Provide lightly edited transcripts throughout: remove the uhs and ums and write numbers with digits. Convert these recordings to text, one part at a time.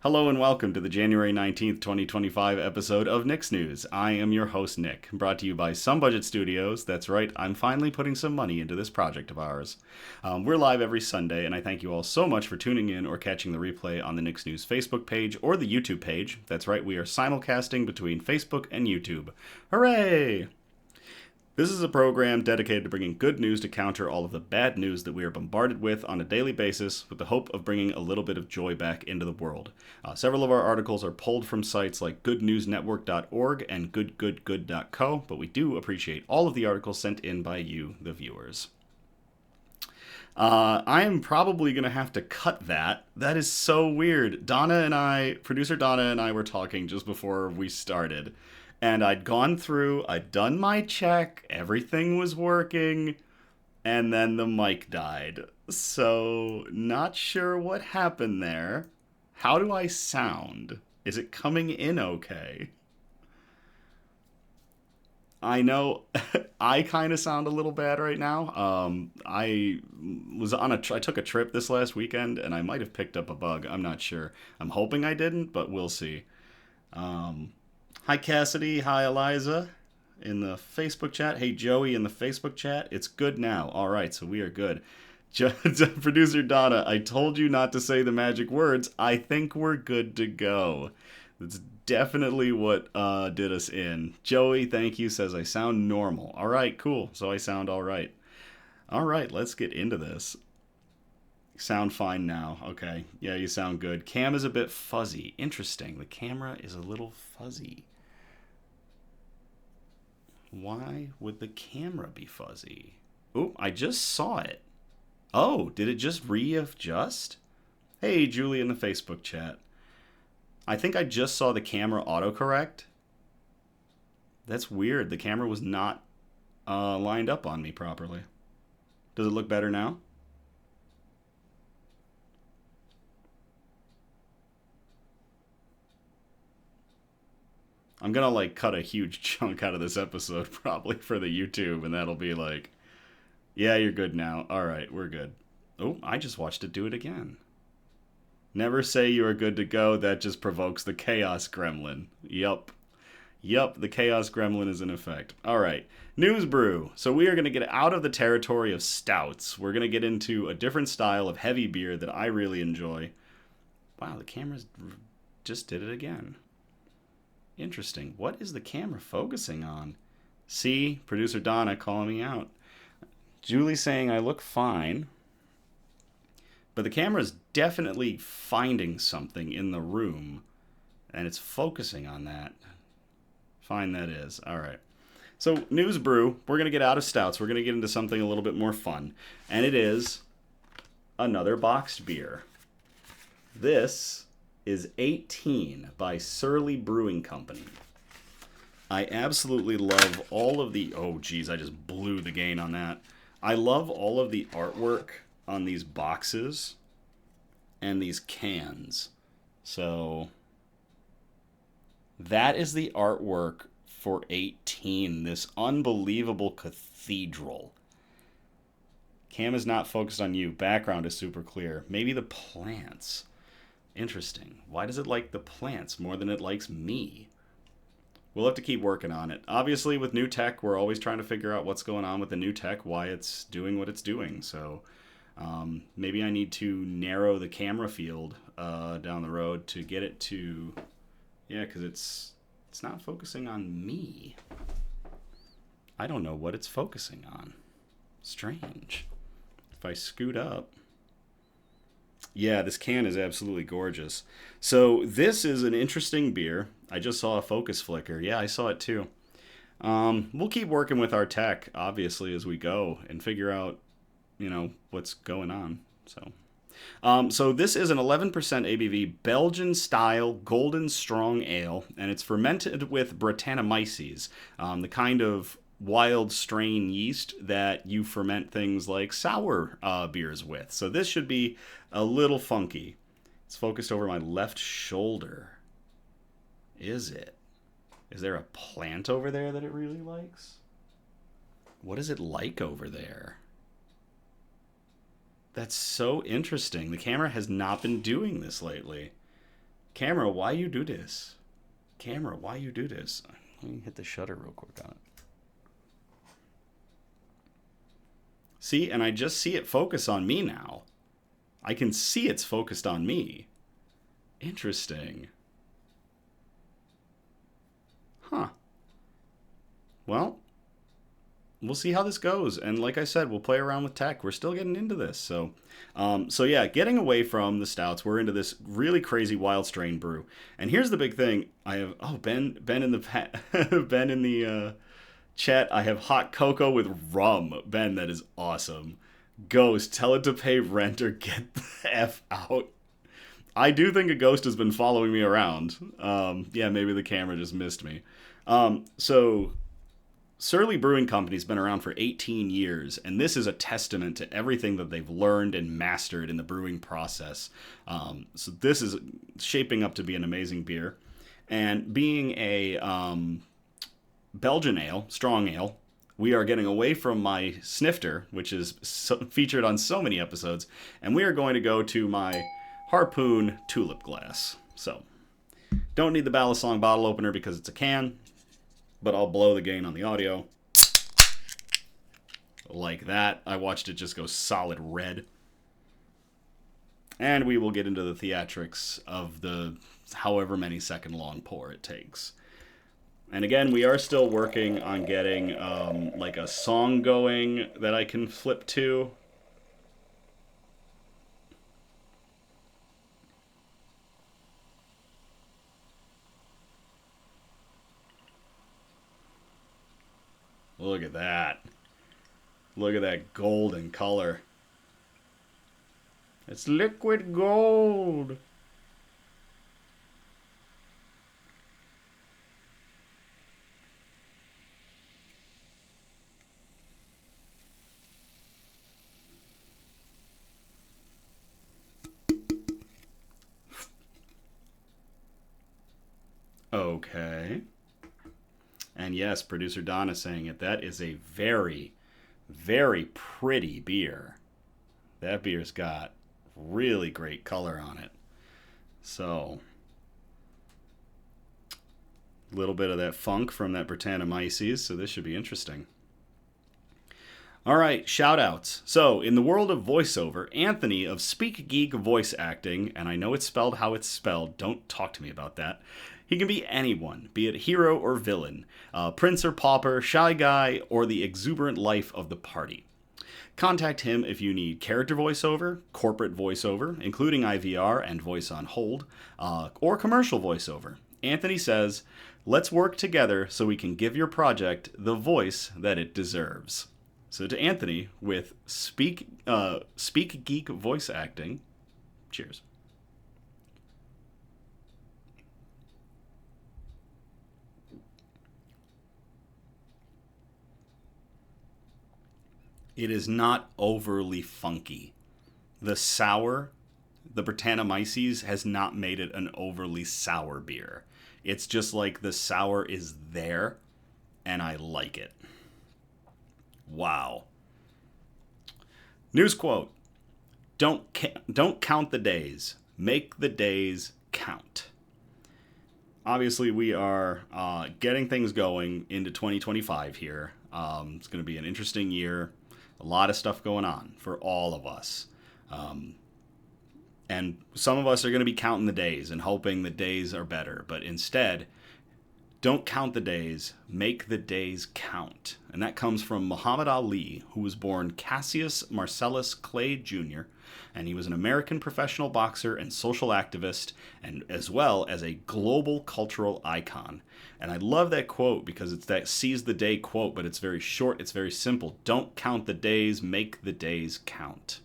Hello and welcome to the January 19th, 2025 episode of Nick's News. I am your host, Nick, brought to you by Some Budget Studios. That's right, I'm finally putting some money into this project of ours. We're live every Sunday, and I thank you all so much for tuning in or catching the replay on the Nick's News Facebook page or the YouTube page. That's right, we are simulcasting between Facebook and YouTube. Hooray! This is a program dedicated to bringing good news to counter all of the bad news that we are bombarded with on a daily basis with the hope of bringing a little bit of joy back into the world. Several of our articles are pulled from sites like goodnewsnetwork.org and goodgoodgood.co, but we do appreciate all of the articles sent in by you, the viewers. I am probably going to have to cut that. That is so weird. Producer Donna and I were talking just before we started. And I'd gone through, I'd done my check, everything was working, and then the mic died. So, not sure what happened there. How do I sound? Is it coming in okay? I know I kind of sound a little bad right now. I took a trip this last weekend, and I might have picked up a bug. I'm not sure. I'm hoping I didn't, but we'll see. Hi Cassidy, hi Eliza in the Facebook chat. Hey Joey in the Facebook chat. It's good now. All right, so we are good. Producer Donna, I told you not to say the magic words. I think we're good to go. That's definitely what did us in. Joey, thank you, says I sound normal. All right, cool. So I sound all right. All right, let's get into this. Sound fine now. Okay. Yeah, you sound good. Cam is a bit fuzzy. Interesting. The camera is a little fuzzy. Why would the camera be fuzzy? Oh, I just saw it. Oh, did it just readjust? Hey, Julie in the Facebook chat. I think I just saw the camera autocorrect. That's weird. The camera was not lined up on me properly. Does it look better now? I'm gonna cut a huge chunk out of this episode probably for the YouTube, and that'll be yeah, you're good now. All right, we're good. Oh, I just watched it do it again. Never say you are good to go. That just provokes the chaos gremlin. Yup, the chaos gremlin is in effect. All right, news brew. So we are gonna get out of the territory of stouts. We're gonna get into a different style of heavy beer that I really enjoy. Wow, the camera's just did it again. Interesting. What is the camera focusing on? See, producer Donna calling me out. Julie saying I look fine. But the camera's definitely finding something in the room. And it's focusing on that. Fine that is. All right. So, news brew. We're going to get out of stouts. We're going to get into something a little bit more fun. And it is another boxed beer. This is 18 by Surly Brewing Company. I absolutely love all of the... Oh, geez, I just blew the gain on that. I love all of the artwork on these boxes and these cans. So, that is the artwork for 18, this unbelievable cathedral. Cam is not focused on you. Background is super clear. Maybe the plants. Interesting. Why does it like the plants more than it likes me? We'll have to keep working on it. Obviously, with new tech, we're always trying to figure out what's going on with the new tech, why it's doing what it's doing. So maybe I need to narrow the camera field down the road to get it to... Yeah, because it's not focusing on me. I don't know what it's focusing on. Strange. If I scoot up... Yeah, this can is absolutely gorgeous. So this is an interesting beer. I just saw a focus flicker. Yeah, I saw it too. We'll keep working with our tech, obviously, as we go and figure out, what's going on. So this is an 11% ABV Belgian-Style Golden Strong Ale, and it's fermented with brettanomyces, the kind of wild strain yeast that you ferment things like sour beers with. So this should be a little funky. It's focused over my left shoulder. Is it? Is there a plant over there that it really likes? What is it like over there? That's so interesting. The camera has not been doing this lately. Camera, why you do this? Camera, why you do this? Let me hit the shutter real quick on it. See, and I just see it focus on me now. I can see it's focused on me. Interesting. Huh. Well, we'll see how this goes. And like I said, we'll play around with tech. We're still getting into this. So yeah, getting away from the stouts, we're into this really crazy wild strain brew. And here's the big thing. I have Ben in the Ben in the chat. I have hot cocoa with rum. Ben, that is awesome. Ghost, tell it to pay rent or get the F out. I do think a ghost has been following me around. Yeah, maybe the camera just missed me. So Surly Brewing Company's been around for 18 years, and this is a testament to everything that they've learned and mastered in the brewing process. So this is shaping up to be an amazing beer. And being a Belgian ale, strong ale, we are getting away from my snifter, which is featured on so many episodes, and we are going to go to my Harpoon tulip glass. So, don't need the Balisong bottle opener because it's a can, but I'll blow the gain on the audio. Like that. I watched it just go solid red. And we will get into the theatrics of the however many second long pour it takes. And again, we are still working on getting like a song going that I can flip to. Look at that. Look at that golden color. It's liquid gold. Okay. And yes, producer Donna saying it. That is a very, very pretty beer. That beer's got really great color on it. So, a little bit of that funk from that brettanomyces, so this should be interesting. All right, shout outs. So, in the world of voiceover, Anthony of Speek Geek Voice Acting, and I know it's spelled how it's spelled, don't talk to me about that. He can be anyone, be it hero or villain, prince or pauper, shy guy, or the exuberant life of the party. Contact him if you need character voiceover, corporate voiceover, including IVR and voice on hold, or commercial voiceover. Anthony says, let's work together so we can give your project the voice that it deserves. So to Anthony with Speek Geek Voice Acting, cheers. It is not overly funky. The sour, the brettanomyces has not made it an overly sour beer. It's just like the sour is there, and I like it. Wow. News quote. Don't count the days. Make the days count. Obviously, we are getting things going into 2025 here. It's going to be an interesting year. A lot of stuff going on for all of us. And some of us are going to be counting the days and hoping the days are better. But instead, don't count the days, make the days count. And that comes from Muhammad Ali, who was born Cassius Marcellus Clay Jr., and he was an American professional boxer and social activist, and as well as a global cultural icon. And I love that quote because it's that seize the day quote, but it's very short, it's very simple. Don't count the days, make the days count.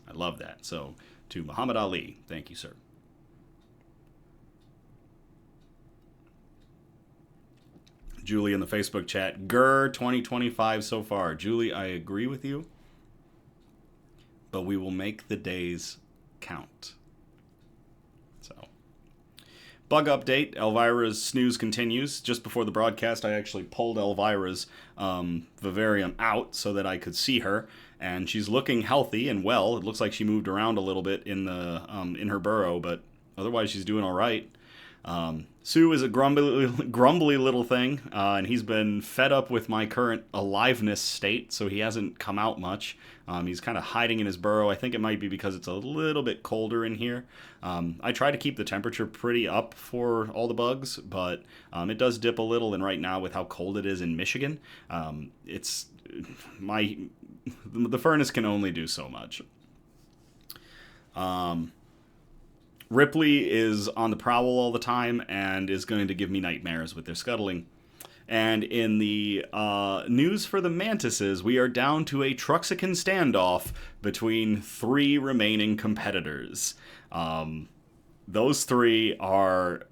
I love that. So, to Muhammad Ali, thank you, sir. Julie in the Facebook chat, Grr 2025 so far. Julie, I agree with you, but we will make the days count. So, bug update, Elvira's snooze continues. Just before the broadcast, I actually pulled Elvira's vivarium out so that I could see her, and she's looking healthy and well. It looks like she moved around a little bit in the in her burrow, but otherwise she's doing all right. Sue is a grumbly little thing, and he's been fed up with my current aliveness state, so he hasn't come out much. He's kind of hiding in his burrow. I think it might be because it's a little bit colder in here. I try to keep the temperature pretty up for all the bugs, but it does dip a little, and right now with how cold it is in Michigan, the furnace can only do so much. Ripley is on the prowl all the time and is going to give me nightmares with their scuttling. And in the news for the mantises, we are down to a Truxican standoff between 3 remaining competitors. Those 3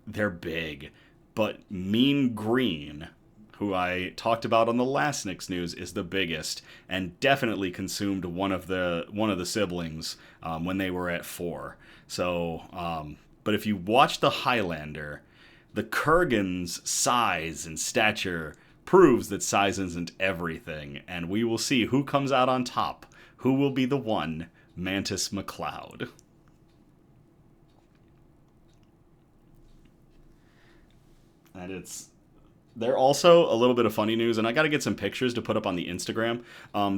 they're big, but Mean Green, who I talked about on the last Nick's News, is the biggest and definitely consumed one of the siblings when they were at 4. So, but if you watch the Highlander, the Kurgan's size and stature proves that size isn't everything, and we will see who comes out on top. Who will be the one Mantis McLeod? And they're also a little bit of funny news, and I got to get some pictures to put up on the Instagram.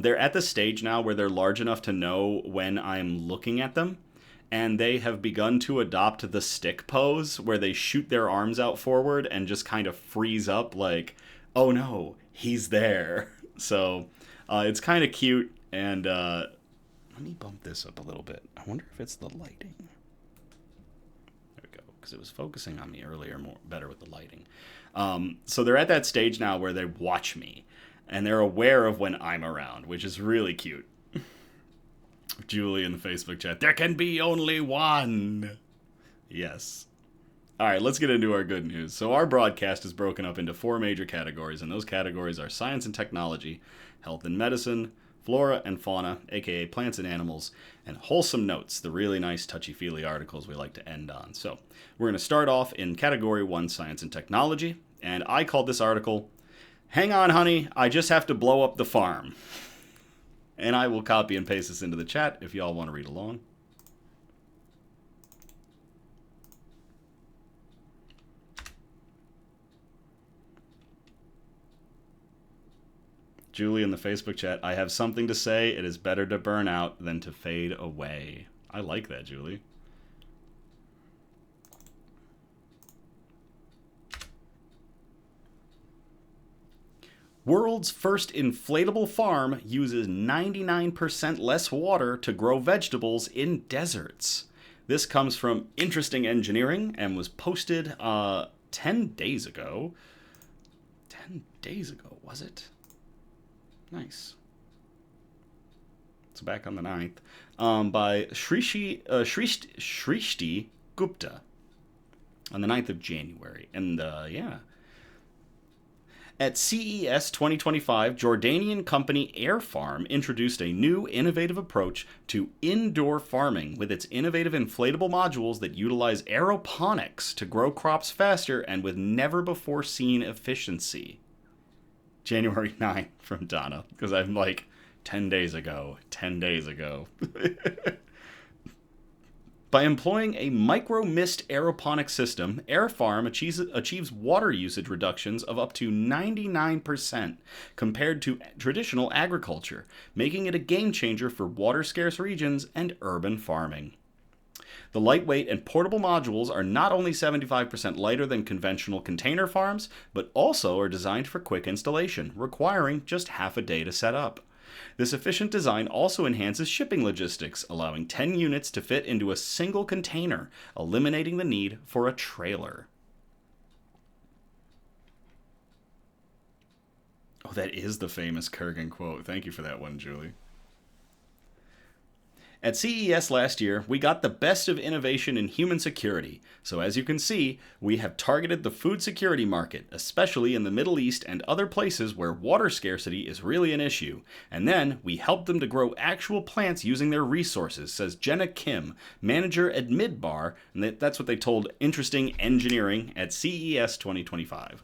They're at the stage now where they're large enough to know when I'm looking at them, and they have begun to adopt the stick pose where they shoot their arms out forward and just kind of freeze up like, oh no, he's there. So it's kind of cute, and let me bump this up a little bit. I wonder if it's the lighting. There we go, because it was focusing on me earlier better with the lighting. So they're at that stage now where they watch me, and they're aware of when I'm around, which is really cute. Julie in the Facebook chat, there can be only one. Yes. All right, let's get into our good news. So our broadcast is broken up into 4 major categories, and those categories are science and technology, health and medicine, flora and fauna, aka plants and animals, and wholesome notes, the really nice touchy-feely articles we like to end on. So we're going to start off in category 1, science and technology, and I called this article, Hang on, honey, I just have to blow up the farm. And I will copy and paste this into the chat if y'all want to read along. Julie in the Facebook chat, I have something to say. It is better to burn out than to fade away. I like that, Julie. World's first inflatable farm uses 99% less water to grow vegetables in deserts. This comes from Interesting Engineering and was posted 10 days ago. 10 days ago, was it? Nice. It's back on the 9th. By Shrishti Gupta on the 9th of January. And yeah. At CES 2025, Jordanian company Air Farm introduced a new innovative approach to indoor farming with its innovative inflatable modules that utilize aeroponics to grow crops faster and with never-before-seen efficiency. January 9th from Donna, because I'm like, 10 days ago. By employing a micro-mist aeroponic system, Air Farm achieves water usage reductions of up to 99% compared to traditional agriculture, making it a game-changer for water-scarce regions and urban farming. The lightweight and portable modules are not only 75% lighter than conventional container farms, but also are designed for quick installation, requiring just half a day to set up. This efficient design also enhances shipping logistics, allowing 10 units to fit into a single container, eliminating the need for a trailer. Oh, that is the famous Kurgan quote. Thank you for that one, Julie. At CES last year, we got the best of innovation in human security. So as you can see, we have targeted the food security market, especially in the Middle East and other places where water scarcity is really an issue. And then we helped them to grow actual plants using their resources, says Jenna Kim, manager at Midbar, and that's what they told Interesting Engineering at CES 2025.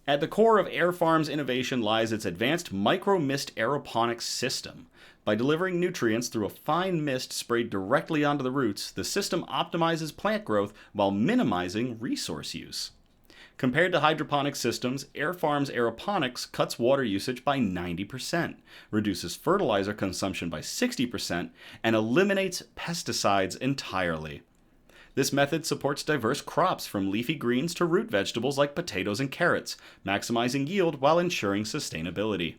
At the core of Air Farm's innovation lies its advanced micro-mist aeroponics system. By delivering nutrients through a fine mist sprayed directly onto the roots, the system optimizes plant growth while minimizing resource use. Compared to hydroponic systems, Air Farm's aeroponics cuts water usage by 90%, reduces fertilizer consumption by 60%, and eliminates pesticides entirely. This method supports diverse crops from leafy greens to root vegetables like potatoes and carrots, maximizing yield while ensuring sustainability.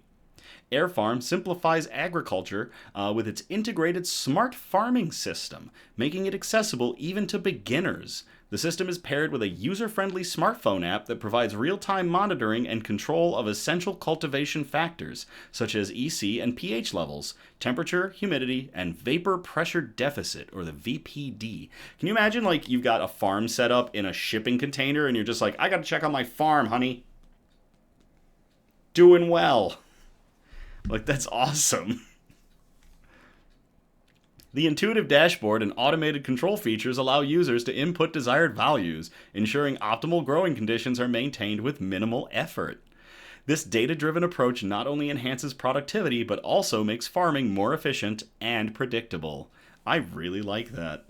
Air Farm simplifies agriculture with its integrated smart farming system, making it accessible even to beginners. The system is paired with a user-friendly smartphone app that provides real-time monitoring and control of essential cultivation factors, such as EC and pH levels, temperature, humidity, and vapor pressure deficit, or the VPD. Can you imagine, like, you've got a farm set up in a shipping container, and you're just like, I gotta check on my farm, honey. Doing well. Like, that's awesome. The intuitive dashboard and automated control features allow users to input desired values, ensuring optimal growing conditions are maintained with minimal effort. This data-driven approach not only enhances productivity, but also makes farming more efficient and predictable. I really like that.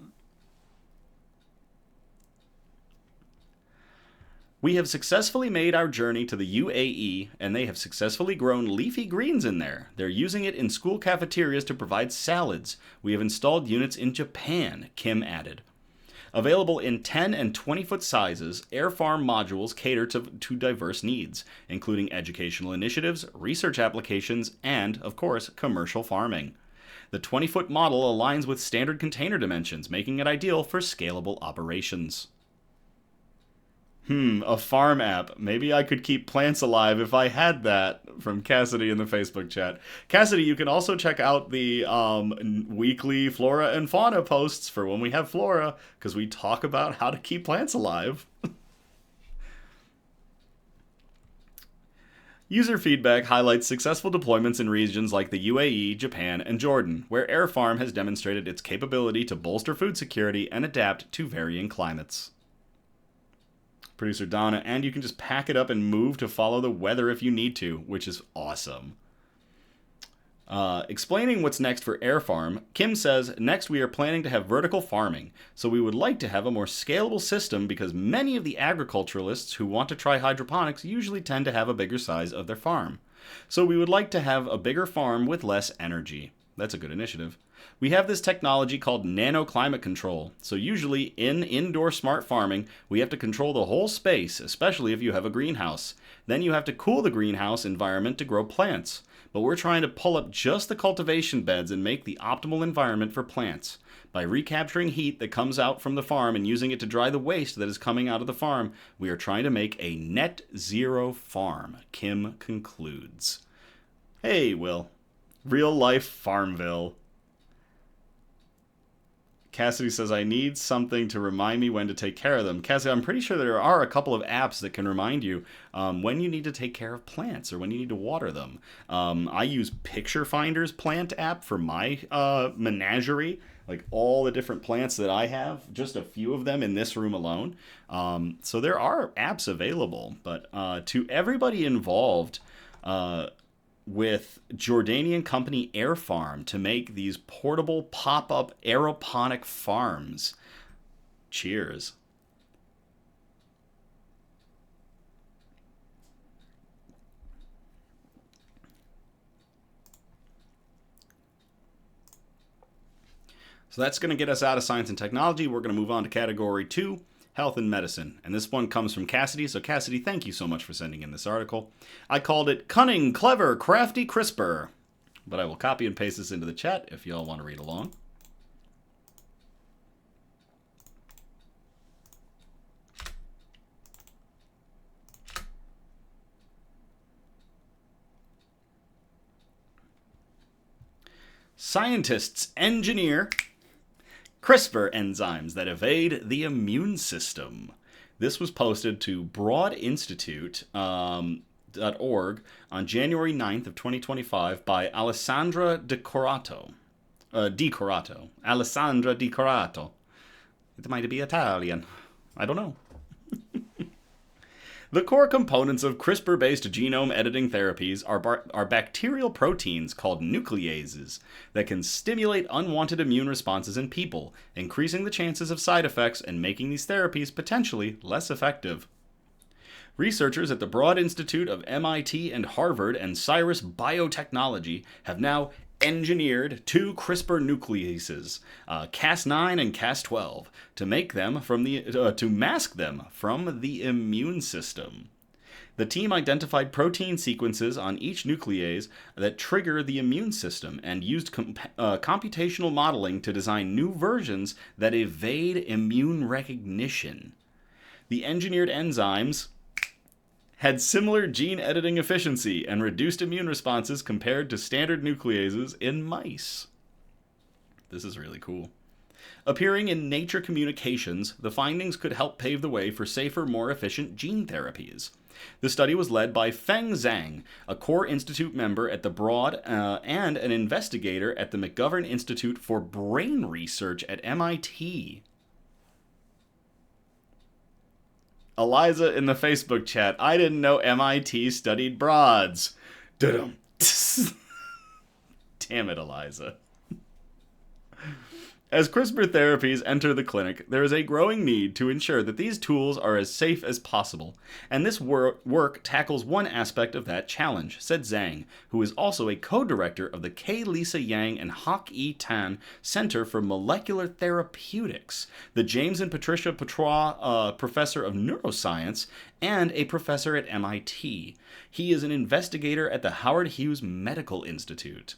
We have successfully made our journey to the UAE, and they have successfully grown leafy greens in there. They're using it in school cafeterias to provide salads. We have installed units in Japan, Kim added. Available in 10 and 20-foot sizes, Air Farm modules cater to diverse needs, including educational initiatives, research applications, and, of course, commercial farming. The 20-foot model aligns with standard container dimensions, making it ideal for scalable operations. A farm app. Maybe I could keep plants alive if I had that, from Cassidy in the Facebook chat. Cassidy, you can also check out the weekly flora and fauna posts for when we have flora, because we talk about how to keep plants alive. User feedback highlights successful deployments in regions like the UAE, Japan, and Jordan, where Air Farm has demonstrated its capability to bolster food security and adapt to varying climates. Producer Donna, and you can just pack it up and move to follow the weather if you need to, which is awesome. Explaining what's next for Air Farm, Kim says, next we are planning to have vertical farming, so we would like to have a more scalable system because many of the agriculturalists who want to try hydroponics usually tend to have a bigger size of their farm. So we would like to have a bigger farm with less energy. That's a good initiative. We have this technology called nanoclimate control. So usually in indoor smart farming, we have to control the whole space, especially if you have a greenhouse. Then you have to cool the greenhouse environment to grow plants. But we're trying to pull up just the cultivation beds and make the optimal environment for plants. By recapturing heat that comes out from the farm and using it to dry the waste that is coming out of the farm, we are trying to make a net zero farm, Kim concludes. Hey, Will. Real life Farmville. Cassidy says, I need something to remind me when to take care of them. Cassidy, I'm pretty sure there are a couple of apps that can remind you when you need to take care of plants or when you need to water them. I use Picture Finder's plant app for my menagerie, like all the different plants that I have, just a few of them in this room alone. So there are apps available, but to everybody involved, with Jordanian company Air Farm to make these portable pop-up aeroponic farms. Cheers. So that's going to get us out of science and technology. We're going to move on to category 2. Health and medicine. And this one comes from Cassidy. So Cassidy, thank you so much for sending in this article. I called it Cunning, Clever, Crafty, CRISPR. But I will copy and paste this into the chat if y'all want to read along. Scientists engineer CRISPR enzymes that evade the immune system. This was posted to broadinstitute.org on January 9th of 2025 by Alessandra Di Corato. Alessandra Di Corato. It might be Italian. I don't know. The core components of CRISPR-based genome editing therapies are bacterial proteins called nucleases that can stimulate unwanted immune responses in people, increasing the chances of side effects and making these therapies potentially less effective. Researchers at the Broad Institute of MIT and Harvard and Cyrus Biotechnology have now engineered two CRISPR nucleases, Cas9 and Cas12, to mask them from the immune system. The team identified protein sequences on each nuclease that trigger the immune system and used computational modeling to design new versions that evade immune recognition. The engineered enzymes had similar gene editing efficiency and reduced immune responses compared to standard nucleases in mice. This is really cool. Appearing in Nature Communications, the findings could help pave the way for safer, more efficient gene therapies. The study was led by Feng Zhang, a core institute member at the Broad and an investigator at the McGovern Institute for Brain Research at MIT. Eliza in the Facebook chat, I didn't know MIT studied broads. Damn it, Eliza. As CRISPR therapies enter the clinic, there is a growing need to ensure that these tools are as safe as possible, and this work tackles one aspect of that challenge, said Zhang, who is also a co-director of the K. Lisa Yang and Hock E. Tan Center for Molecular Therapeutics, the James and Patricia Petrois Professor of Neuroscience, and a professor at MIT. He is an investigator at the Howard Hughes Medical Institute.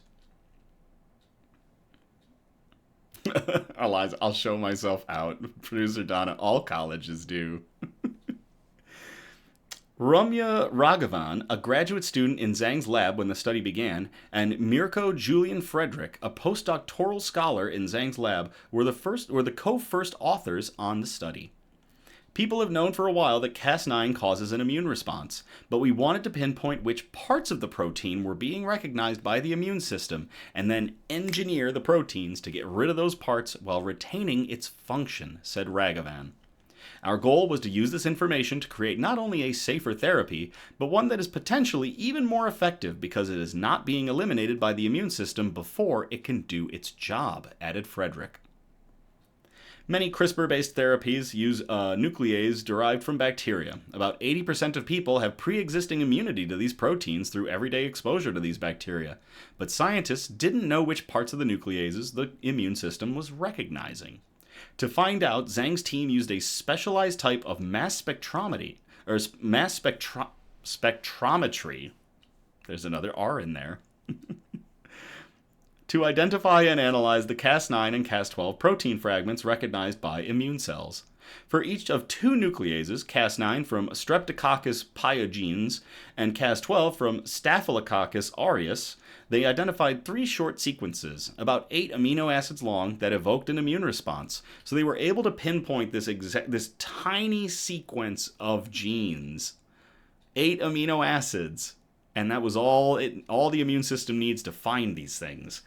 Eliza, I'll show myself out. Producer Donna, all colleges do. Ramya Raghavan, a graduate student in Zhang's lab when the study began, and Mirko Julian Frederick, a postdoctoral scholar in Zhang's lab, were the co-first authors on the study. People have known for a while that Cas9 causes an immune response, but we wanted to pinpoint which parts of the protein were being recognized by the immune system, and then engineer the proteins to get rid of those parts while retaining its function, said Raghavan. Our goal was to use this information to create not only a safer therapy, but one that is potentially even more effective because it is not being eliminated by the immune system before it can do its job, added Frederick. Many CRISPR-based therapies use nuclease derived from bacteria. About 80% of people have pre-existing immunity to these proteins through everyday exposure to these bacteria. But scientists didn't know which parts of the nucleases the immune system was recognizing. To find out, Zhang's team used a specialized type of mass spectrometry. There's another R in there. To identify and analyze the Cas9 and Cas12 protein fragments recognized by immune cells. For each of two nucleases, Cas9 from Streptococcus pyogenes and Cas12 from Staphylococcus aureus, they identified 3 short sequences, about 8 amino acids long, that evoked an immune response. So they were able to pinpoint this tiny sequence of genes, 8 amino acids, and that was all the immune system needs to find these things.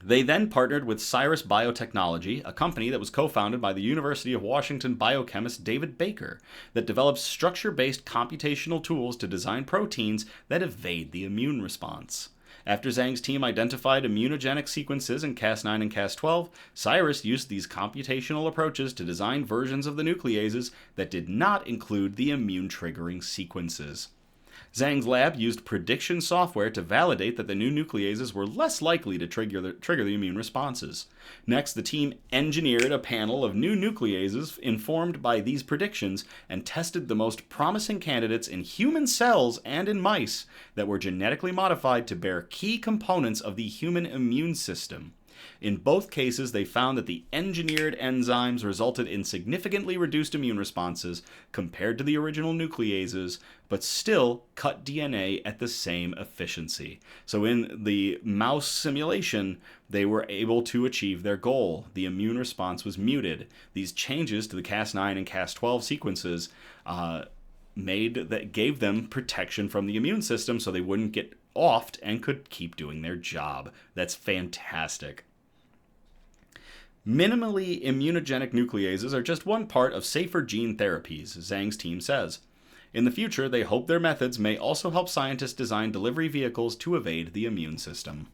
They then partnered with Cyrus Biotechnology, a company that was co-founded by the University of Washington biochemist David Baker, that develops structure-based computational tools to design proteins that evade the immune response. After Zhang's team identified immunogenic sequences in Cas9 and Cas12, Cyrus used these computational approaches to design versions of the nucleases that did not include the immune-triggering sequences. Zhang's lab used prediction software to validate that the new nucleases were less likely to trigger the immune responses. Next, the team engineered a panel of new nucleases informed by these predictions and tested the most promising candidates in human cells and in mice that were genetically modified to bear key components of the human immune system. In both cases, they found that the engineered enzymes resulted in significantly reduced immune responses compared to the original nucleases, but still cut DNA at the same efficiency. So in the mouse simulation, they were able to achieve their goal. The immune response was muted. These changes to the Cas9 and Cas12 sequences gave them protection from the immune system so they wouldn't get offed and could keep doing their job. That's fantastic. Minimally immunogenic nucleases are just one part of safer gene therapies, Zhang's team says. In the future, they hope their methods may also help scientists design delivery vehicles to evade the immune system.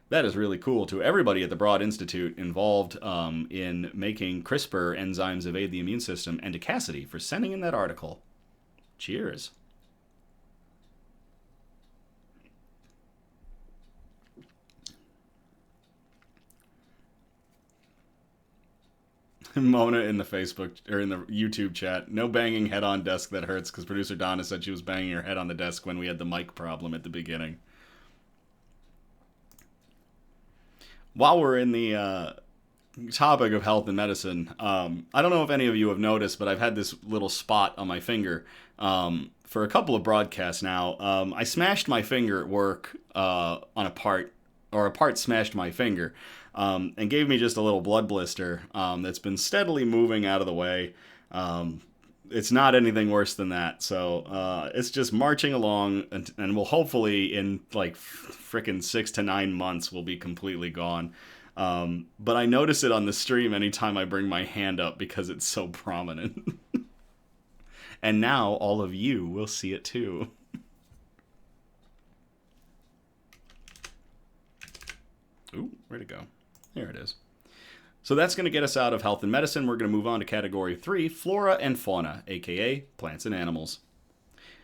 That is really cool. To everybody at the Broad Institute involved in making CRISPR enzymes evade the immune system, and to Cassidy for sending in that article. Cheers. Mona in the Facebook or in the YouTube chat. No banging head on desk that hurts, because producer Donna said she was banging her head on the desk when we had the mic problem at the beginning. While we're in the topic of health and medicine, I don't know if any of you have noticed, but I've had this little spot on my finger for a couple of broadcasts now. I smashed my finger at work on a part, or a part smashed my finger, and gave me just a little blood blister that's been steadily moving out of the way. It's not anything worse than that, so it's just marching along, and will hopefully in like frickin' 6 to 9 months will be completely gone. But I notice it on the stream anytime I bring my hand up because it's so prominent. And now all of you will see it too. Ooh, where'd it go? There it is. So that's going to get us out of health and medicine. We're going to move on to category 3, flora and fauna, aka plants and animals.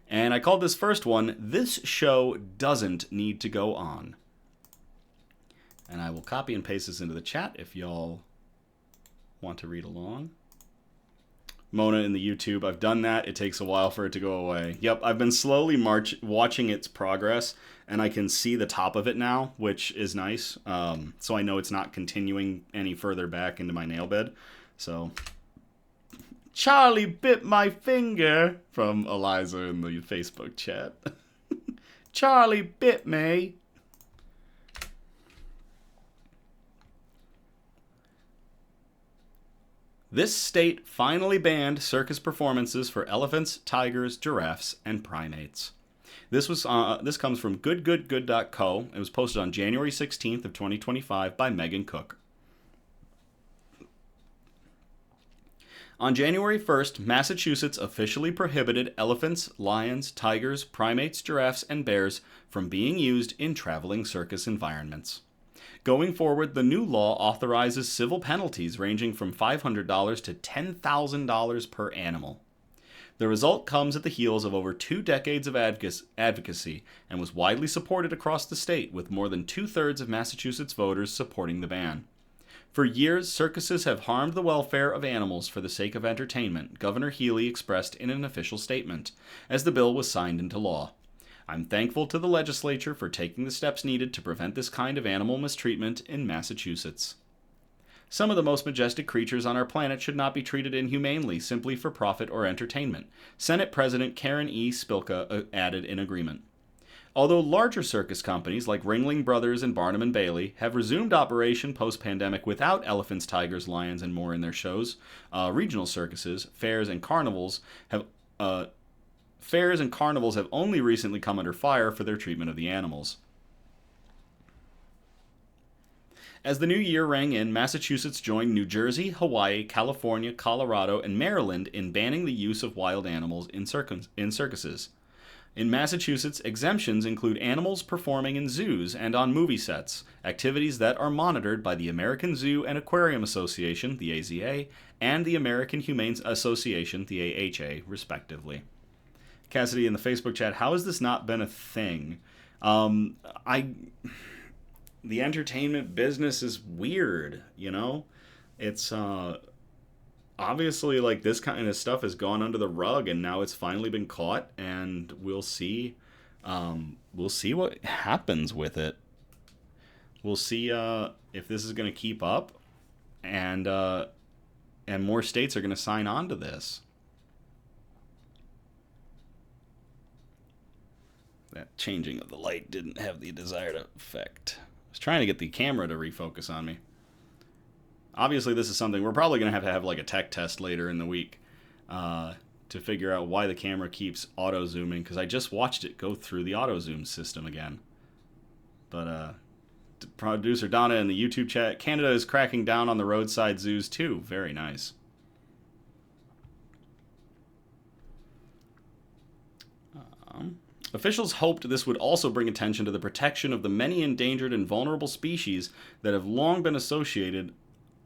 And I called this first one, This Show Doesn't Need to Go On. And I will copy and paste this into the chat if y'all want to read along. Mona in the YouTube, I've done that. It takes a while for it to go away. Yep, I've been slowly watching its progress, and I can see the top of it now, which is nice. So I know it's not continuing any further back into my nail bed. So, Charlie bit my finger, from Eliza in the Facebook chat. Charlie bit me. This state finally banned circus performances for elephants, tigers, giraffes, and primates. This comes from goodgoodgood.co. It was posted on January 16th of 2025 by Megan Cook. On January 1st, Massachusetts officially prohibited elephants, lions, tigers, primates, giraffes, and bears from being used in traveling circus environments. Going forward, the new law authorizes civil penalties ranging from $500 to $10,000 per animal. The result comes at the heels of over 2 decades of advocacy and was widely supported across the state, with more than 2/3 of Massachusetts voters supporting the ban. For years, circuses have harmed the welfare of animals for the sake of entertainment, Governor Healy expressed in an official statement, as the bill was signed into law. I'm thankful to the legislature for taking the steps needed to prevent this kind of animal mistreatment in Massachusetts. Some of the most majestic creatures on our planet should not be treated inhumanely simply for profit or entertainment, Senate President Karen E. Spilka added in agreement. Although larger circus companies like Ringling Brothers and Barnum & Bailey have resumed operation post-pandemic without elephants, tigers, lions, and more in their shows, regional circuses, fairs, and carnivals have only recently come under fire for their treatment of the animals. As the new year rang in, Massachusetts joined New Jersey, Hawaii, California, Colorado, and Maryland in banning the use of wild animals in circuses. In Massachusetts, exemptions include animals performing in zoos and on movie sets, activities that are monitored by the American Zoo and Aquarium Association, the AZA, and the American Humane Association, the AHA, respectively. Cassidy in the Facebook chat, how has this not been a thing? The entertainment business is weird, you know? It's obviously like this kind of stuff has gone under the rug, and now it's finally been caught, and we'll see what happens with it. We'll see if this is going to keep up, and more states are going to sign on to this. That changing of the light didn't have the desired effect. I was trying to get the camera to refocus on me. Obviously, this is something we're probably going to have like a tech test later in the week to figure out why the camera keeps auto-zooming, because I just watched it go through the auto-zoom system again. But Producer Donna in the YouTube chat. Canada is cracking down on the roadside zoos too. Very nice. Officials hoped this would also bring attention to the protection of the many endangered and vulnerable species that have long been associated.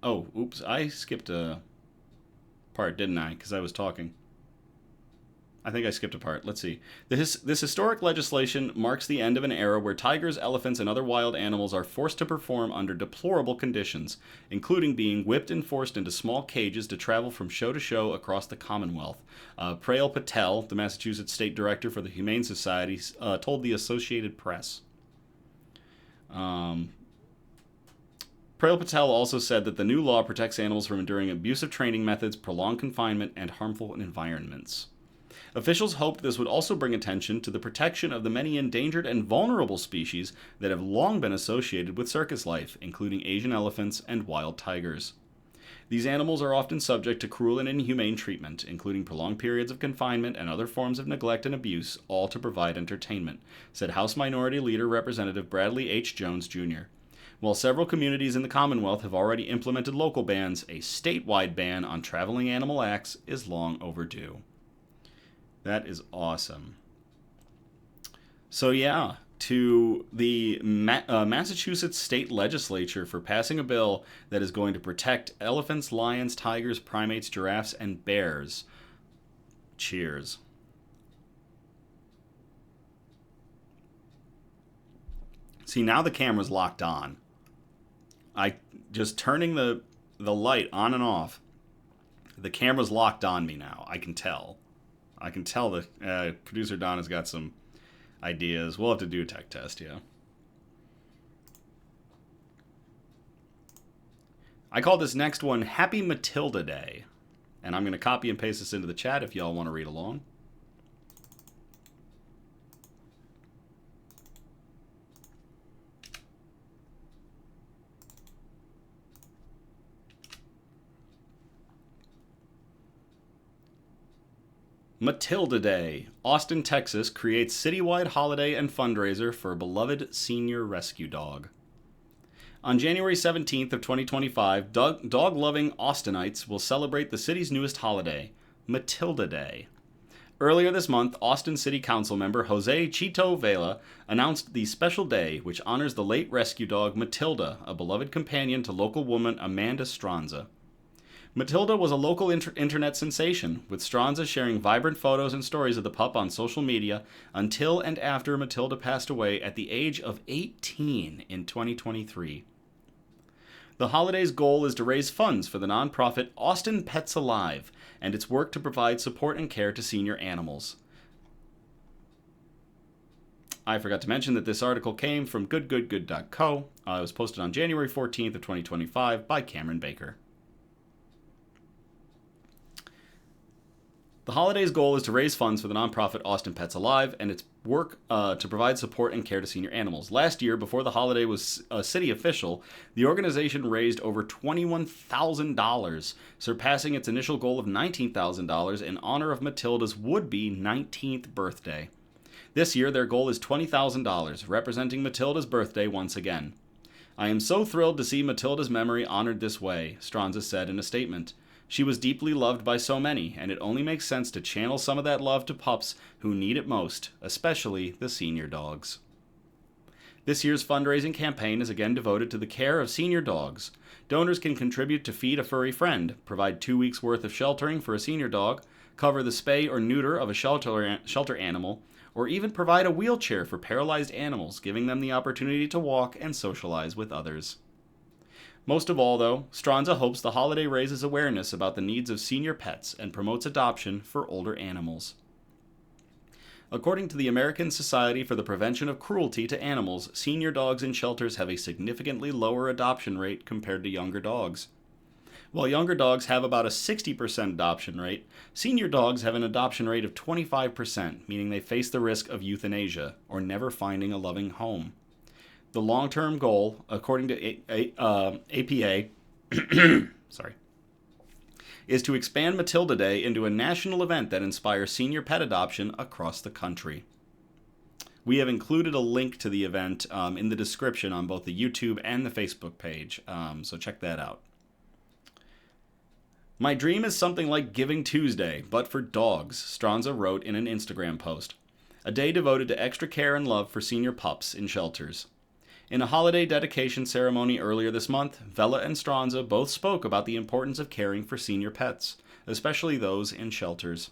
Oh, oops, I skipped a part, didn't I? Because I was talking. I think I skipped a part. Let's see. This historic legislation marks the end of an era where tigers, elephants, and other wild animals are forced to perform under deplorable conditions, including being whipped and forced into small cages to travel from show to show across the Commonwealth. Prayal Patel, the Massachusetts State Director for the Humane Society, told the Associated Press. Prayal Patel also said that the new law protects animals from enduring abusive training methods, prolonged confinement, and harmful environments. Officials hoped this would also bring attention to the protection of the many endangered and vulnerable species that have long been associated with circus life, including Asian elephants and wild tigers. These animals are often subject to cruel and inhumane treatment, including prolonged periods of confinement and other forms of neglect and abuse, all to provide entertainment, said House Minority Leader Representative Bradley H. Jones, Jr. While several communities in the Commonwealth have already implemented local bans, a statewide ban on traveling animal acts is long overdue. That is awesome. So yeah, to the Massachusetts state legislature for passing a bill that is going to protect elephants, lions, tigers, primates, giraffes, and bears. Cheers. See, now the camera's locked on. I just turning the light on and off. The camera's locked on me now. I can tell. The producer Donna's got some ideas. We'll have to do a tech test, yeah. I call this next one Happy Matilda Day. And I'm going to copy and paste this into the chat if y'all want to read along. Matilda Day. Austin, Texas creates citywide holiday and fundraiser for a beloved senior rescue dog. On January 17th of 2025, dog-loving Austinites will celebrate the city's newest holiday, Matilda Day. Earlier this month, Austin City Council member Jose Chito Vela announced the special day which honors the late rescue dog Matilda, a beloved companion to local woman Amanda Stranza. Matilda was a local internet sensation, with Stranza sharing vibrant photos and stories of the pup on social media until and after Matilda passed away at the age of 18 in 2023. The holiday's goal is to raise funds for the nonprofit Austin Pets Alive and its work to provide support and care to senior animals. I forgot to mention that this article came from goodgoodgood.co. It was posted on January 14th of 2025 by Cameron Baker. The holiday's goal is to raise funds for the nonprofit Austin Pets Alive and its work to provide support and care to senior animals. Last year, before the holiday was a city official, the organization raised over $21,000, surpassing its initial goal of $19,000 in honor of Matilda's would-be 19th birthday. This year, their goal is $20,000, representing Matilda's birthday once again. I am so thrilled to see Matilda's memory honored this way, Stranza said in a statement. She was deeply loved by so many, and it only makes sense to channel some of that love to pups who need it most, especially the senior dogs. This year's fundraising campaign is again devoted to the care of senior dogs. Donors can contribute to feed a furry friend, provide 2 weeks' worth of sheltering for a senior dog, cover the spay or neuter of a shelter animal, or even provide a wheelchair for paralyzed animals, giving them the opportunity to walk and socialize with others. Most of all, though, Stranza hopes the holiday raises awareness about the needs of senior pets and promotes adoption for older animals. According to the American Society for the Prevention of Cruelty to Animals, senior dogs in shelters have a significantly lower adoption rate compared to younger dogs. While younger dogs have about a 60% adoption rate, senior dogs have an adoption rate of 25%, meaning they face the risk of euthanasia or never finding a loving home. The long-term goal, according to APA, is to expand Matilda Day into a national event that inspires senior pet adoption across the country. We have included a link to the event in the description on both the YouTube and the Facebook page, so check that out. My dream is something like Giving Tuesday, but for dogs, Stronza wrote in an Instagram post. A day devoted to extra care and love for senior pups in shelters. In a holiday dedication ceremony earlier this month, Vella and Stronza both spoke about the importance of caring for senior pets, especially those in shelters.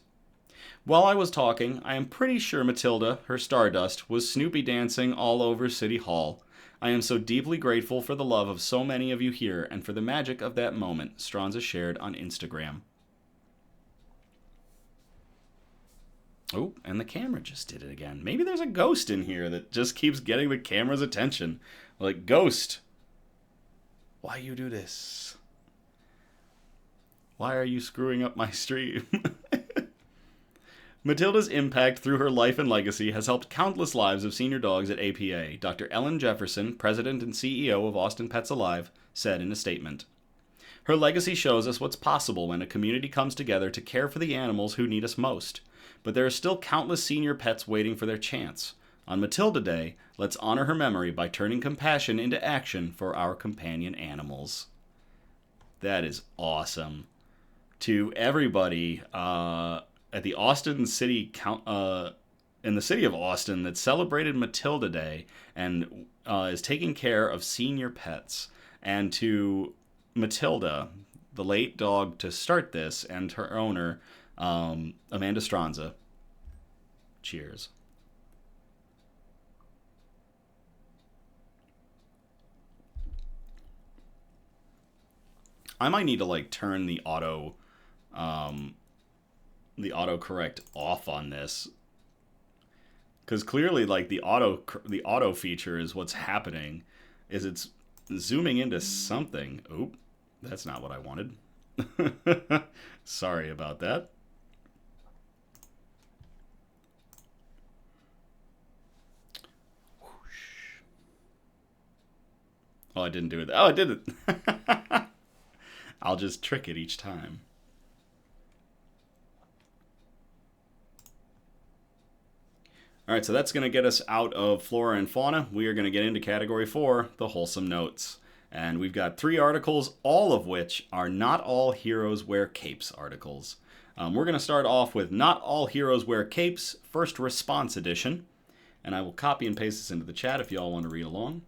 While I was talking, I am pretty sure Matilda, her Stardust, was Snoopy dancing all over City Hall. I am so deeply grateful for the love of so many of you here and for the magic of that moment, Stronza shared on Instagram. Oh, and the camera just did it again. Maybe there's a ghost in here that just keeps getting the camera's attention. Like, ghost, why you do this? Why are you screwing up my stream? Matilda's impact through her life and legacy has helped countless lives of senior dogs at APA, Dr. Ellen Jefferson, president and CEO of Austin Pets Alive, said in a statement. Her legacy shows us what's possible when a community comes together to care for the animals who need us most. But there are still countless senior pets waiting for their chance. On Matilda Day, let's honor her memory by turning compassion into action for our companion animals. That is awesome. To everybody, at the Austin City in the city of Austin that celebrated Matilda Day and is taking care of senior pets, and to Matilda, the late dog to start this, and her owner, Amanda Stronza. Cheers. I might need to turn the autocorrect off on this, because clearly the auto feature is what's happening, is it's zooming into something. Oop, that's not what I wanted. Sorry about that. Whoosh. Oh, I didn't do it. Oh, I did it. I'll just trick it each time. All right, so that's going to get us out of flora and fauna. We are going to get into category 4, the wholesome notes. And we've got 3 articles, all of which are Not All Heroes Wear Capes articles. We're going to start off with Not All Heroes Wear Capes, First Response Edition. And I will copy and paste this into the chat if you all want to read along.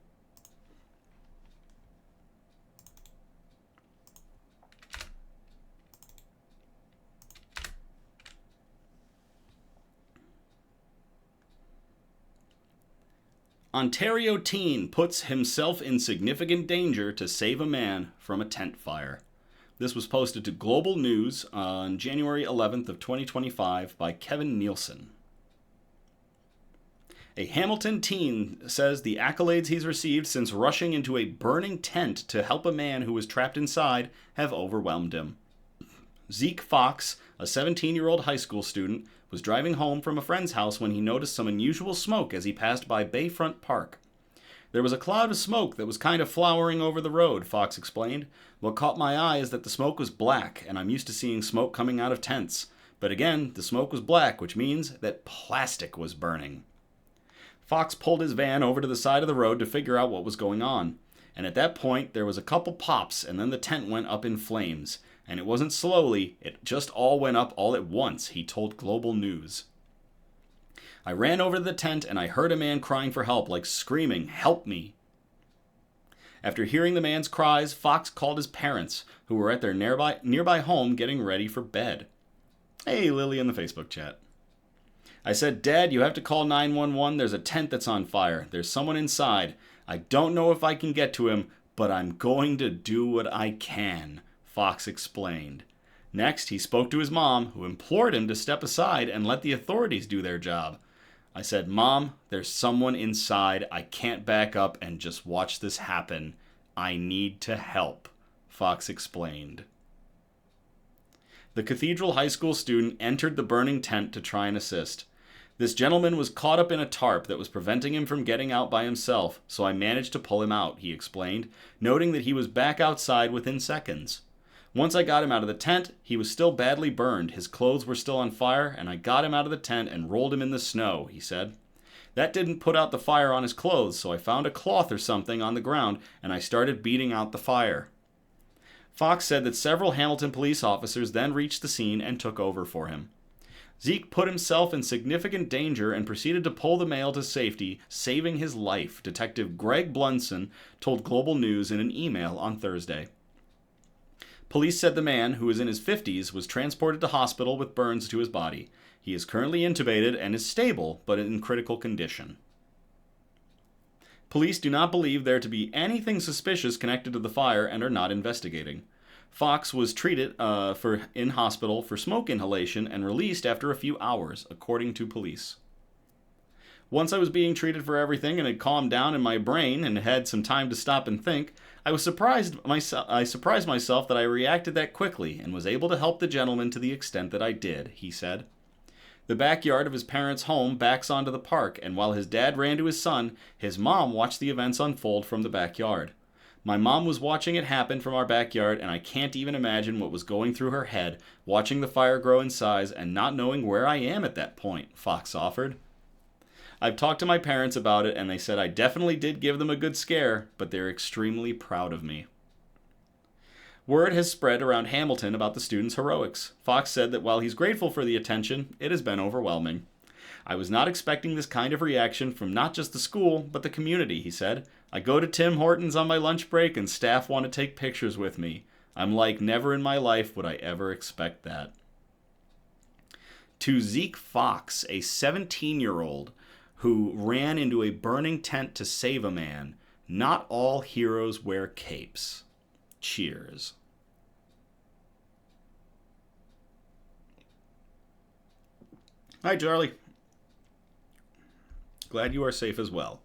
Ontario teen puts himself in significant danger to save a man from a tent fire. This was posted to Global News on January 11th of 2025 by Kevin Nielsen. A Hamilton teen says the accolades he's received since rushing into a burning tent to help a man who was trapped inside have overwhelmed him. Zeke Fox, a 17-year-old high school student, was driving home from a friend's house when he noticed some unusual smoke as he passed by Bayfront Park. There was a cloud of smoke that was kind of flowering over the road, Fox explained. What caught my eye is that the smoke was black, and I'm used to seeing smoke coming out of tents. But again, the smoke was black, which means that plastic was burning. Fox pulled his van over to the side of the road to figure out what was going on. And at that point, there was a couple pops, and then the tent went up in flames. And it wasn't slowly, it just all went up all at once, he told Global News. I ran over to the tent and I heard a man crying for help, screaming, "Help me!" After hearing the man's cries, Fox called his parents, who were at their nearby home getting ready for bed. Hey, Lily in the Facebook chat. I said, "Dad, you have to call 911. There's a tent that's on fire. There's someone inside. I don't know if I can get to him, but I'm going to do what I can," Fox explained. Next, he spoke to his mom, who implored him to step aside and let the authorities do their job. I said, "Mom, there's someone inside. I can't back up and just watch this happen. I need to help," Fox explained. The Cathedral High School student entered the burning tent to try and assist. This gentleman was caught up in a tarp that was preventing him from getting out by himself, so I managed to pull him out, he explained, noting that he was back outside within seconds. Once I got him out of the tent, he was still badly burned, his clothes were still on fire, and I got him out of the tent and rolled him in the snow, he said. That didn't put out the fire on his clothes, so I found a cloth or something on the ground and I started beating out the fire. Fox said that several Hamilton police officers then reached the scene and took over for him. Zeke put himself in significant danger and proceeded to pull the male to safety, saving his life, Detective Greg Blunson told Global News in an email on Thursday. Police said the man, who is in his 50s, was transported to hospital with burns to his body. He is currently intubated and is stable, but in critical condition. Police do not believe there to be anything suspicious connected to the fire and are not investigating. Fox was treated in hospital for smoke inhalation and released after a few hours, according to police. Once I was being treated for everything and had calmed down in my brain and had some time to stop and think, I surprised myself that I reacted that quickly and was able to help the gentleman to the extent that I did, he said. The backyard of his parents' home backs onto the park, and while his dad ran to his son, his mom watched the events unfold from the backyard. My mom was watching it happen from our backyard, and I can't even imagine what was going through her head, watching the fire grow in size and not knowing where I am at that point, Fox offered. I've talked to my parents about it, and they said I definitely did give them a good scare, but they're extremely proud of me. Word has spread around Hamilton about the students' heroics. Fox said that while he's grateful for the attention, it has been overwhelming. I was not expecting this kind of reaction from not just the school, but the community, he said. I go to Tim Hortons on my lunch break and staff want to take pictures with me. I'm like, never in my life would I ever expect that. To Zeke Fox, a 17-year-old who ran into a burning tent to save a man, not all heroes wear capes. Cheers. Hi, Charlie. Glad you are safe as well.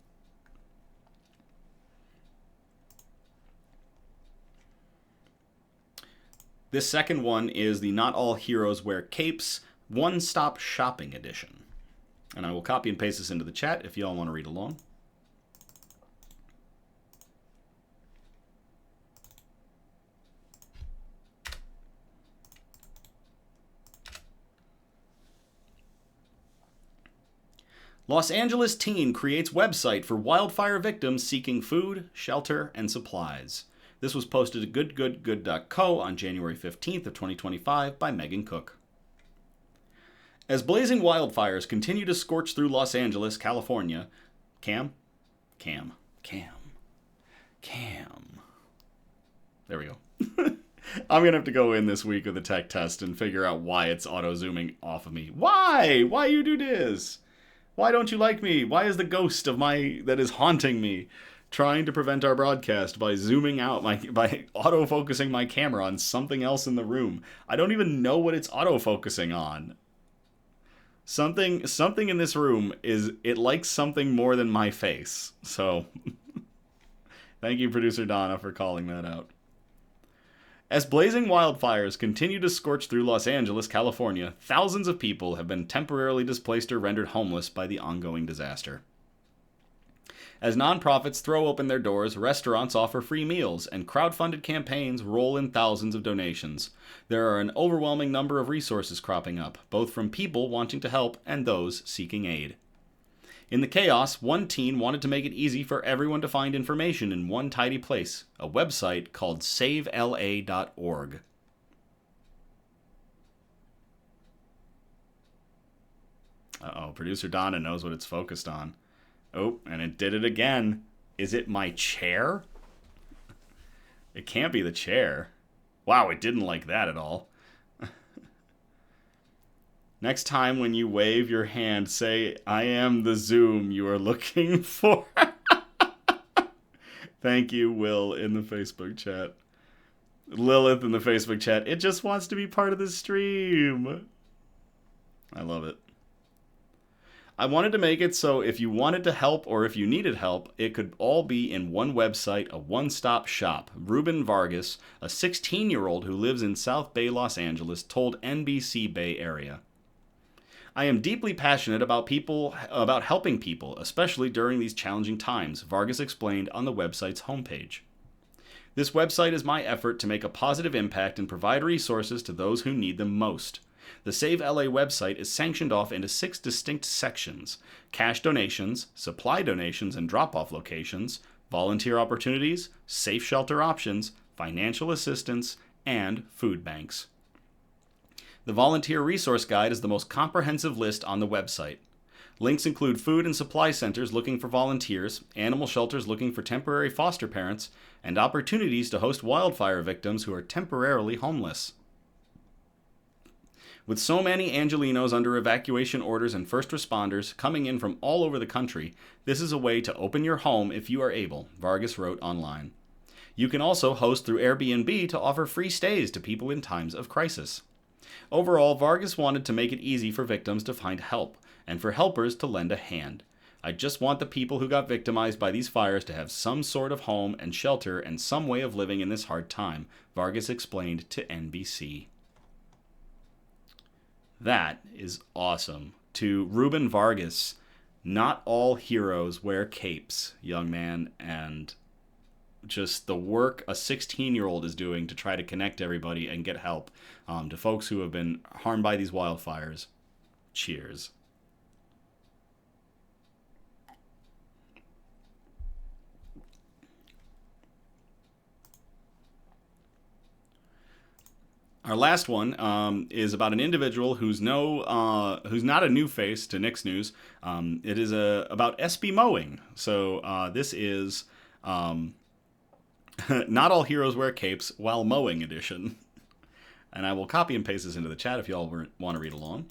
This second one is the Not All Heroes Wear Capes One-Stop Shopping Edition. And I will copy and paste this into the chat if you all want to read along. Los Angeles teen creates website for wildfire victims seeking food, shelter, and supplies. This was posted at goodgoodgood.co on January 15th of 2025 by Megan Cook. As blazing wildfires continue to scorch through Los Angeles, California, Cam. There we go. I'm going to have to go in this week with a tech test and figure out why it's auto-zooming off of me. Why? Why you do this? Why don't you like me? Why is the ghost of that is haunting me trying to prevent our broadcast by zooming out by autofocusing my camera on something else in the room? I don't even know what it's autofocusing on. Something in this room it likes something more than my face. So thank you, producer Donna, for calling that out. As blazing wildfires continue to scorch through Los Angeles, California, thousands of people have been temporarily displaced or rendered homeless by the ongoing disaster. As nonprofits throw open their doors, restaurants offer free meals, and crowd-funded campaigns roll in thousands of donations. There are an overwhelming number of resources cropping up, both from people wanting to help and those seeking aid. In the chaos, one teen wanted to make it easy for everyone to find information in one tidy place, a website called savela.org. Uh-oh, producer Donna knows what it's focused on. Oh, and it did it again. Is it my chair? It can't be the chair. Wow, it didn't like that at all. Next time when you wave your hand, say, I am the Zoom you are looking for. Thank you, Will, in the Facebook chat. Lilith in the Facebook chat. It just wants to be part of the stream. I love it. I wanted to make it so if you wanted to help or if you needed help, it could all be in one website, a one-stop shop. Ruben Vargas, a 16-year-old who lives in South Bay, Los Angeles, told NBC Bay Area. I am deeply passionate about helping people, especially during these challenging times, Vargas explained on the website's homepage. This website is my effort to make a positive impact and provide resources to those who need them most. The Save LA website is sanctioned off into 6 distinct sections: cash donations, supply donations and drop-off locations, volunteer opportunities, safe shelter options, financial assistance, and food banks. The Volunteer Resource Guide is the most comprehensive list on the website. Links include food and supply centers looking for volunteers, animal shelters looking for temporary foster parents, and opportunities to host wildfire victims who are temporarily homeless. With so many Angelenos under evacuation orders and first responders coming in from all over the country, this is a way to open your home if you are able, Vargas wrote online. You can also host through Airbnb to offer free stays to people in times of crisis. Overall, Vargas wanted to make it easy for victims to find help, and for helpers to lend a hand. I just want the people who got victimized by these fires to have some sort of home and shelter and some way of living in this hard time, Vargas explained to NBC. That is awesome. To Ruben Vargas, not all heroes wear capes, young man, and just the work a 16-year-old is doing to try to connect everybody and get help to folks who have been harmed by these wildfires. Cheers. Our last one is about an individual who's not a new face to Nick's News. It is about SB mowing. So this is Not All Heroes Wear Capes While Mowing edition. And I will copy and paste this into the chat if you all want to read along.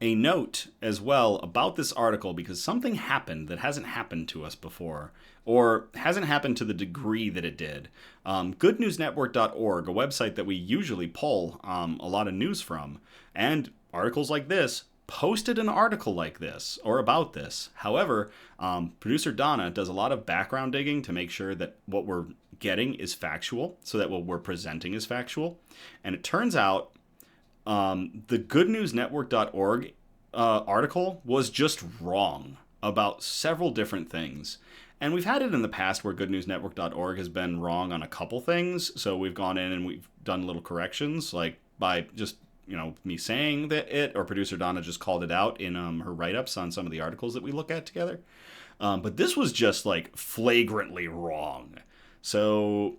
A note as well about this article, because something happened that hasn't happened to us before, or hasn't happened to the degree that it did. GoodNewsNetwork.org, a website that we usually pull a lot of news from, and articles like this, posted an article like this, or about this. However, producer Donna does a lot of background digging to make sure that what we're getting is factual, so that what we're presenting is factual. And it turns out the GoodNewsNetwork.org article was just wrong about several different things. And we've had it in the past where GoodNewsNetwork.org has been wrong on a couple things. So we've gone in and we've done little corrections, like by just, me saying that or producer Donna just called it out in her write-ups on some of the articles that we look at together. But this was just like flagrantly wrong. So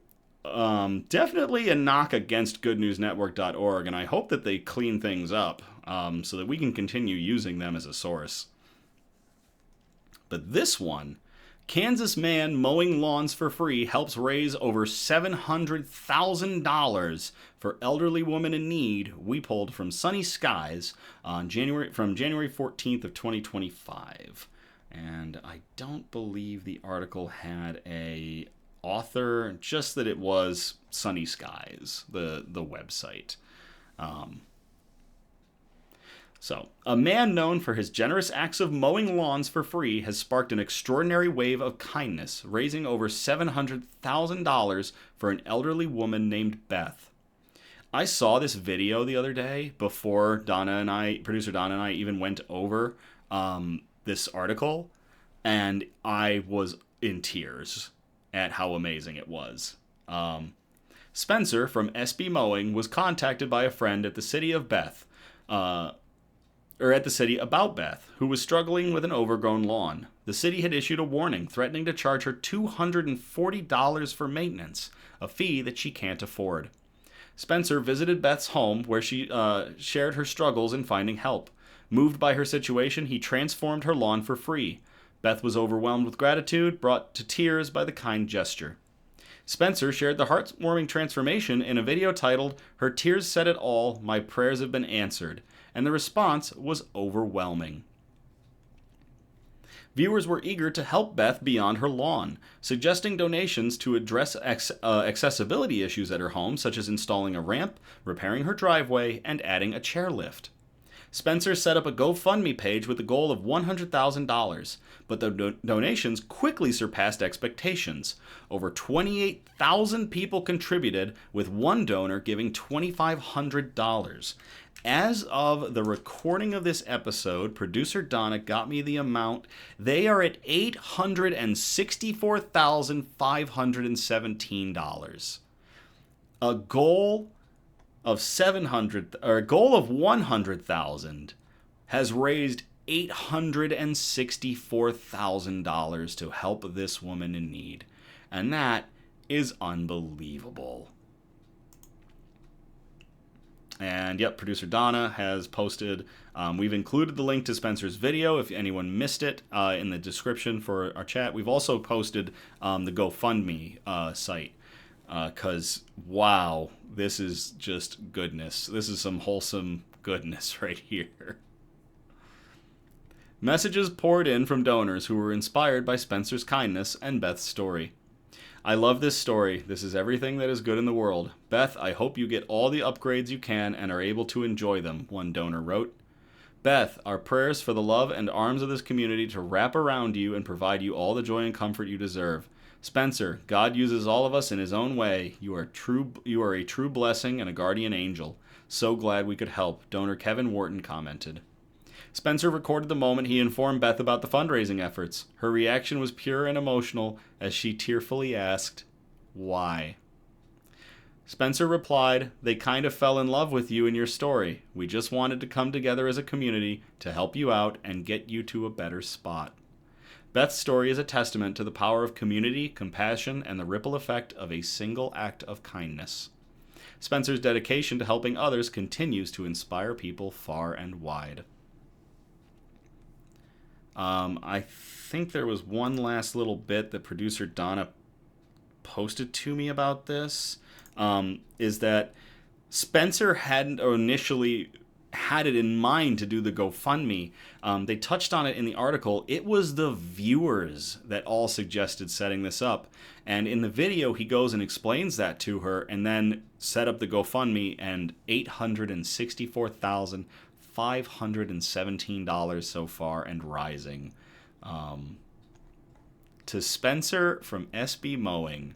definitely a knock against GoodNewsNetwork.org, and I hope that they clean things up so that we can continue using them as a source. But this one, Kansas man mowing lawns for free helps raise over $700,000 for elderly woman in need, we pulled from Sunny Skies on January 14th of 2025. And I don't believe the article had a author, just that it was Sunny Skies, the website. So, a man known for his generous acts of mowing lawns for free has sparked an extraordinary wave of kindness, raising over $700,000 for an elderly woman named Beth. I saw this video the other day before producer Donna and I even went over this article, and I was in tears at how amazing it was. Spencer from SB Mowing was contacted by a friend at the city of Beth, about Beth, who was struggling with an overgrown lawn. The city had issued a warning threatening to charge her $240 for maintenance, a fee that she can't afford. Spencer visited Beth's home, where she shared her struggles in finding help. Moved by her situation, he transformed her lawn for free. Beth was overwhelmed with gratitude, brought to tears by the kind gesture. Spencer shared the heartwarming transformation in a video titled, "Her Tears Said It All, My Prayers Have Been Answered," and the response was overwhelming. Viewers were eager to help Beth beyond her lawn, suggesting donations to address accessibility issues at her home, such as installing a ramp, repairing her driveway, and adding a chairlift. Spencer set up a GoFundMe page with the goal of $100,000, but the donations quickly surpassed expectations. Over 28,000 people contributed, with one donor giving $2,500. As of the recording of this episode, producer Donna got me the amount. They are at $864,517. A goal of 100,000 has raised $864,000 to help this woman in need. And that is unbelievable. And yep, producer Donna has posted, we've included the link to Spencer's video if anyone missed it in the description for our chat. We've also posted the GoFundMe site because, wow, this is just goodness. This is some wholesome goodness right here. Messages poured in from donors who were inspired by Spencer's kindness and Beth's story. I love this story. This is everything that is good in the world. Beth, I hope you get all the upgrades you can and are able to enjoy them, one donor wrote. Beth, our prayers for the love and arms of this community to wrap around you and provide you all the joy and comfort you deserve. Spencer, God uses all of us in his own way. You are a true blessing and a guardian angel. So glad we could help, donor Kevin Wharton commented. Spencer recorded the moment he informed Beth about the fundraising efforts. Her reaction was pure and emotional as she tearfully asked, "Why?" Spencer replied, "They kind of fell in love with you and your story. We just wanted to come together as a community to help you out and get you to a better spot." Beth's story is a testament to the power of community, compassion, and the ripple effect of a single act of kindness. Spencer's dedication to helping others continues to inspire people far and wide. I think there was one last little bit that producer Donna posted to me about this, is that Spencer hadn't initially had it in mind to do the GoFundMe. They touched on it in the article. It was the viewers that all suggested setting this up. And in the video, he goes and explains that to her and then set up the GoFundMe, and $864,517 so far and rising. To Spencer from SB Mowing,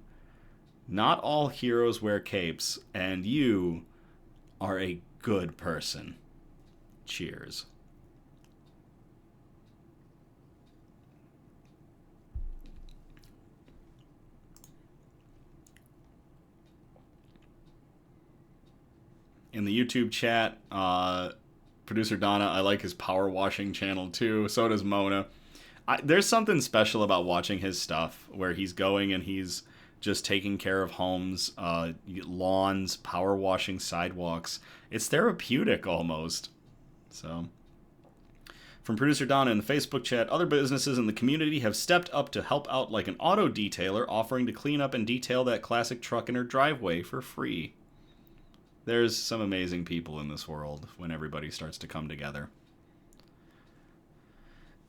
not all heroes wear capes, and you are a good person. Cheers. In the YouTube chat, producer Donna, I like his power washing channel too. So does Mona. There's something special about watching his stuff where he's going and he's just taking care of homes, lawns, power washing sidewalks. It's therapeutic almost. So, from producer Donna in the Facebook chat, other businesses in the community have stepped up to help out, like an auto detailer offering to clean up and detail that classic truck in her driveway for free. There's some amazing people in this world when everybody starts to come together.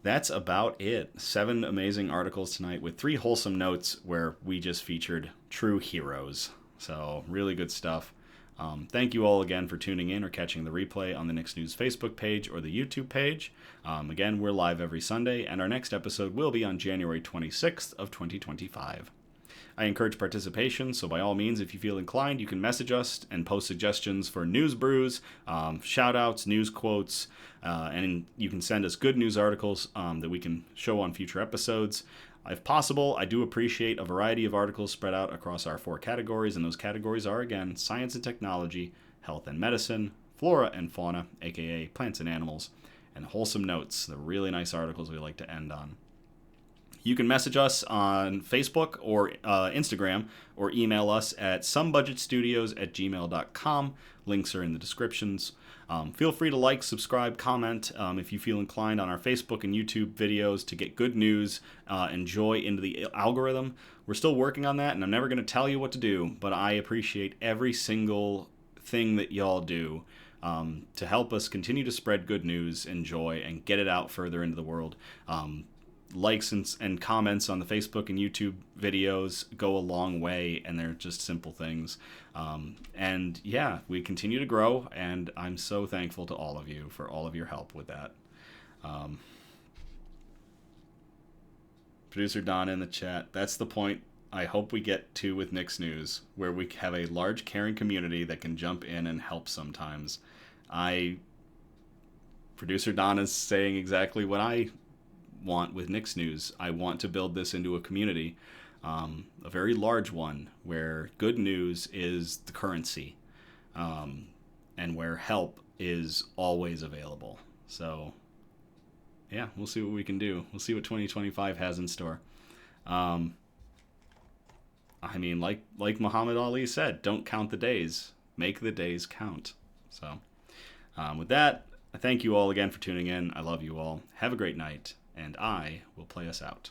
That's about it. 7 amazing articles tonight with 3 wholesome notes where we just featured true heroes. So, really good stuff. Thank you all again for tuning in or catching the replay on the Nick's News Facebook page or the YouTube page. Again, we're live every Sunday, and our next episode will be on January 26th of 2025. I encourage participation, so by all means, if you feel inclined, you can message us and post suggestions for news brews, shout-outs, news quotes, and you can send us good news articles that we can show on future episodes. If possible, I do appreciate a variety of articles spread out across our 4 categories, and those categories are, again, science and technology, health and medicine, flora and fauna, aka plants and animals, and wholesome notes, the really nice articles we like to end on. You can message us on Facebook or Instagram, or email us at somebudgetstudios@gmail.com. Links are in the descriptions. Feel free to like, subscribe, comment if you feel inclined on our Facebook and YouTube videos to get good news and joy into the algorithm. We're still working on that, and I'm never going to tell you what to do, but I appreciate every single thing that y'all do to help us continue to spread good news and joy and get it out further into the world. Likes and comments on the Facebook and YouTube videos go a long way, and they're just simple things. And yeah, we continue to grow, and I'm so thankful to all of you for all of your help with that. Producer Donna in the chat, that's the point I hope we get to with Nick's News, where we have a large caring community that can jump in and help sometimes. Producer Donna's saying exactly what I want with Nick's News. I want to build this into a community, a very large one, where good news is the currency, and where help is always available. So, yeah, we'll see what we can do. We'll see what 2025 has in store. I mean, like Muhammad Ali said, don't count the days, make the days count. So, with that, I thank you all again for tuning in. I love you all. Have a great night, and I will play us out.